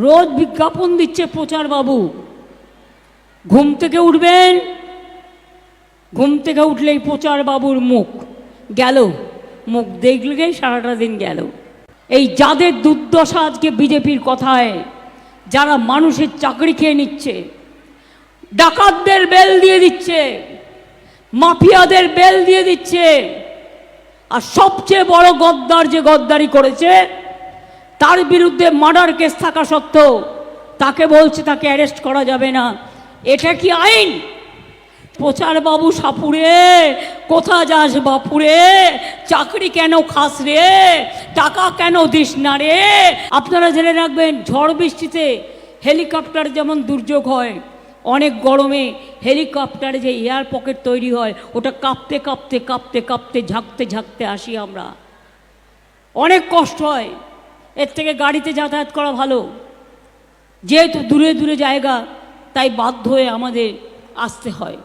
রোজ বিজ্ঞাপন দিচ্ছে প্রচার বাবু। ঘুম থেকে উঠবেন, ঘুম থেকে উঠলেই প্রচার বাবুর মুখ গেল, মুখ দেখলেই সারাটা দিন গেল। এই যাদের দুর্দশা আজকে বিজেপির কথায়, যারা মানুষের চাকরি খেয়ে নিচ্ছে, ডাকাতদের বেল দিয়ে দিচ্ছে, মাফিয়াদের বেল দিয়ে দিচ্ছে, আর সবচেয়ে বড় গদ্দার যে গদ্দারি করেছে তার বিরুদ্ধে মার্ডার কেস থাকা সত্ত্বেও তাকে বলছে তাকে অ্যারেস্ট করা যাবে না। এটা কি আইন? প্রচার বাবু সাপুরে, কোথা যাস বাপুরে, চাকরি কেন খাস রে, টাকা কেন দিস না রে। আপনারা জেনে রাখবেন, ঝড় বৃষ্টিতে হেলিকপ্টার যেমন দুর্যোগ হয়, অনেক গরমে হেলিকপ্টারে যে এয়ার পকেট তৈরি হয়, ওটা কাঁপতে কাঁপতে কাঁপতে কাঁপতে ঝাঁকতে ঝাঁকতে আসি আমরা। অনেক কষ্ট হয়, এর থেকে গাড়িতে যাতায়াত করা ভালো। যেহেতু দূরে দূরে জায়গা, তাই বাধ্য হয়ে আমাদের আসতে হয়।